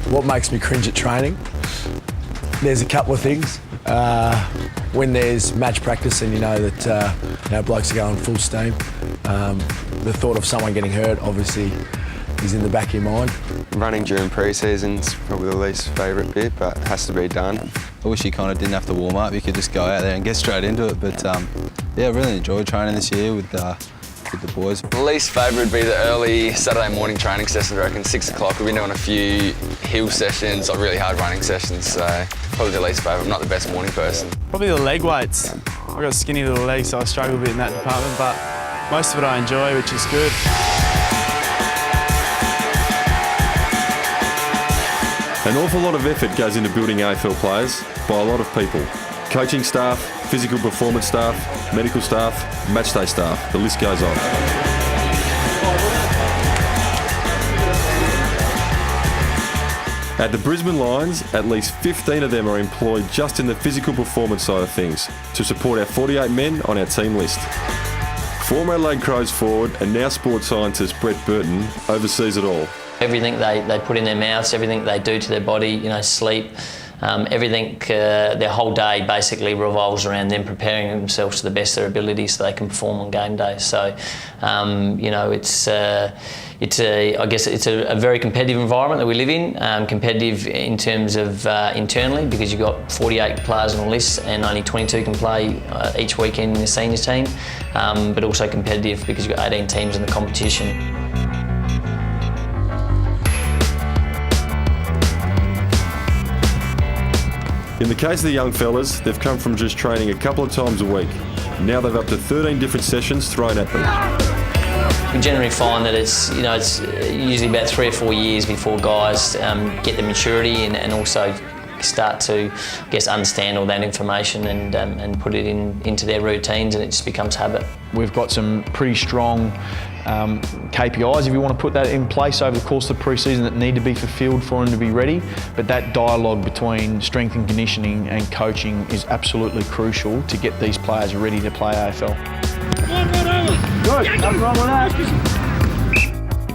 What makes me cringe at training? There's a couple of things. When there's match practice and you know that blokes are going full steam, the thought of someone getting hurt obviously is in the back of your mind. Running during pre-season's probably the least favourite bit, but it has to be done. I wish you kind of didn't have to warm up. You could just go out there and get straight into it. But yeah, I really enjoyed training this year with the boys. The least favourite would be the early Saturday morning training sessions, I reckon, 6 o'clock. We've been doing a few hill sessions, like really hard running sessions, so probably the least favourite. I'm not the best morning person. Probably the leg weights. I've got skinny little legs, so I struggle a bit in that department, but most of it I enjoy, which is good. An awful lot of effort goes into building AFL players by a lot of people. Coaching staff, physical performance staff, medical staff, matchday staff, the list goes on. At the Brisbane Lions, at least 15 of them are employed just in the physical performance side of things to support our 48 men on our team list. Former Adelaide Crows forward and now sports scientist Brett Burton oversees it all. Everything they put in their mouths, everything they do to their body, sleep, everything, their whole day basically revolves around them preparing themselves to the best of their ability so they can perform on game day. So, I guess it's a very competitive environment that we live in. Competitive in terms of internally, because you've got 48 players on the list and only 22 can play each weekend in the seniors team. But also competitive because you've got 18 teams in the competition. In the case of the young fellas, they've come from just training a couple of times a week. Now they've up to 13 different sessions thrown at them. We generally find that it's usually about 3 or 4 years before guys get the maturity and also start to, understand all that information and put it into their routines, and it just becomes habit. We've got some pretty strong KPIs, if you want to put that in place over the course of the pre-season, that need to be fulfilled for them to be ready. But that dialogue between strength and conditioning and coaching is absolutely crucial to get these players ready to play AFL. Good, nothing wrong with that.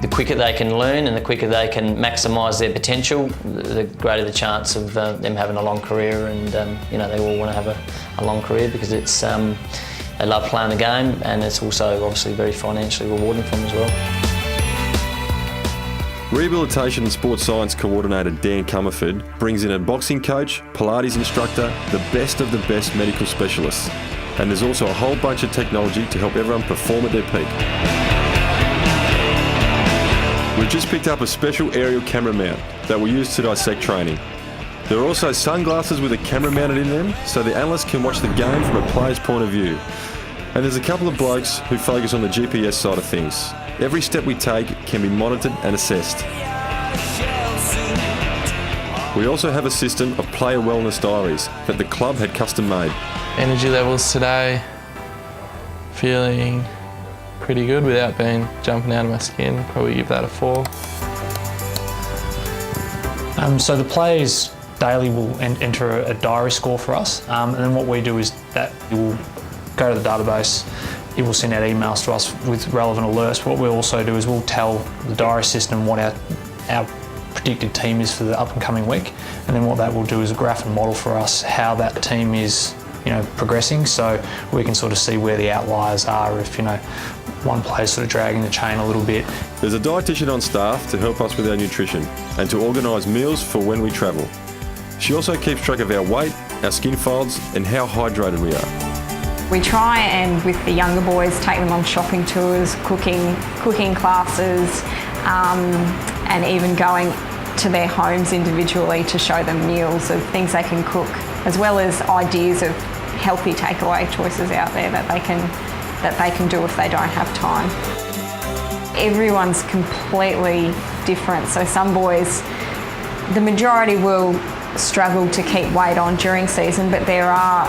The quicker they can learn and the quicker they can maximise their potential, the greater the chance of them having a long career, and they all want to have a long career because it's they love playing the game, and it's also obviously very financially rewarding for them as well. Rehabilitation and Sports Science Coordinator Dan Comerford brings in a boxing coach, Pilates instructor, the best of the best medical specialists. And there's also a whole bunch of technology to help everyone perform at their peak. We've just picked up a special aerial camera mount that we use to dissect training. There are also sunglasses with a camera mounted in them so the analyst can watch the game from a player's point of view. And there's a couple of blokes who focus on the GPS side of things. Every step we take can be monitored and assessed. We also have a system of player wellness diaries that the club had custom made. Energy levels today, feeling pretty good without jumping out of my skin. Probably give that a 4. So the players daily will enter a diary score for us, and then what we do is that we will go to the database. It will send out emails to us with relevant alerts. What we'll also do is we'll tell the diary system what our predicted team is for the up and coming week, and then what that will do is a graph and model for us how that team is progressing, so we can sort of see where the outliers are if one player's sort of dragging the chain a little bit. There's a dietitian on staff to help us with our nutrition and to organise meals for when we travel. She also keeps track of our weight, our skin folds and how hydrated we are. We try and, with the younger boys, take them on shopping tours, cooking classes, and even going to their homes individually to show them meals of things they can cook, as well as ideas of healthy takeaway choices out there that they can do if they don't have time. Everyone's completely different, so some boys, the majority will struggle to keep weight on during season, but there are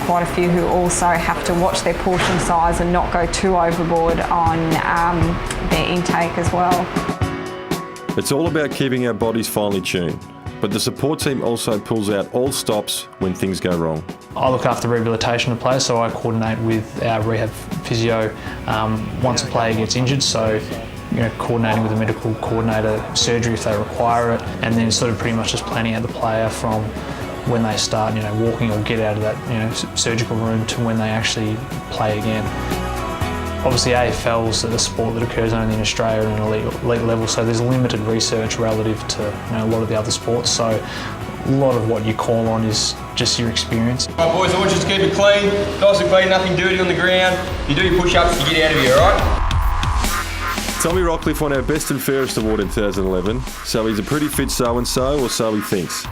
quite a few who also have to watch their portion size and not go too overboard on their intake as well. It's all about keeping our bodies finely tuned, but the support team also pulls out all stops when things go wrong. I look after rehabilitation of players, so I coordinate with our rehab physio once a player gets injured. So coordinating with a medical coordinator, surgery if they require it, and then sort of pretty much just planning out the player from when they start, walking or get out of that, surgical room to when they actually play again. Obviously, AFL's a sport that occurs only in Australia at an elite level, so there's limited research relative to a lot of the other sports. So a lot of what you call on is just your experience. Right, boys, I want you to keep it clean, nice and clean, nothing dirty on the ground. You do your push-ups, you get out of here, all right? Tommy Rockcliffe won our Best and Fairest award in 2011, so he's a pretty fit so-and-so, or so he thinks.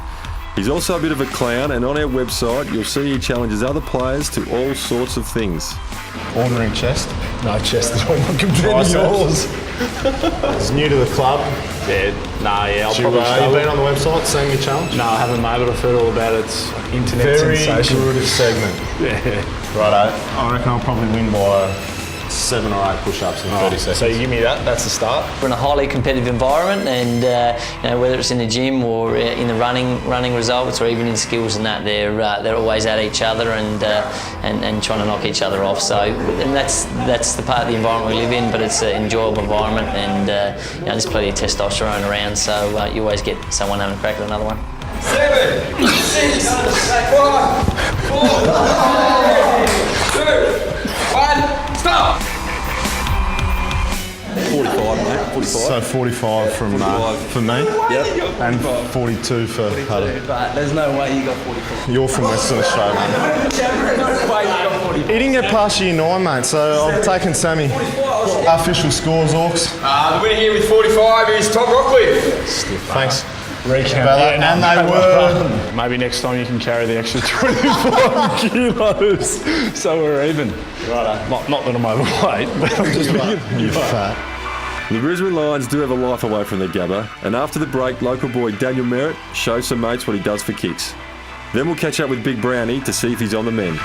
He's also a bit of a clown, and on our website you'll see he challenges other players to all sorts of things. Ordinary chest. No chest at all. I'm compared to yours. It's new to the club. Yeah, I'll You probably struggle. been on the website seeing your challenge? No, I haven't, mate, but I've heard all about it. It's internet Very sensation. good segment. Yeah. Righto. I reckon I'll probably win by 7 or 8 push-ups in 30 seconds. So you give me that, that's the start. We're in a highly competitive environment, and whether it's in the gym or in the running results or even in skills and that, they're always at each other and trying to knock each other off. So and that's the part of the environment we live in, but it's an enjoyable environment, and there's plenty of testosterone around, so you always get someone having a crack at another one. 7, 6, 5, 4, 3, 2, 1, stop! 45, mate. 45. So 45 from me. Yep. And 42 for Huddy. But there's no way you got 44. You're from Western Australia. No way you got 44. He didn't get past year 9, mate, so I'm taking Sammy. Official scores, Orcs. The winner here with 45 is Tom Rockcliffe. Thanks. Recount. And they were... Maybe next time you can carry the extra 25 kilos so we're even. Righto. Not that I'm overweight, but I'm just bigger. You fat. The Brisbane Lions do have a life away from the Gabba, and after the break, local boy Daniel Merritt shows some mates what he does for kicks. Then we'll catch up with Big Brownie to see if he's on the mend.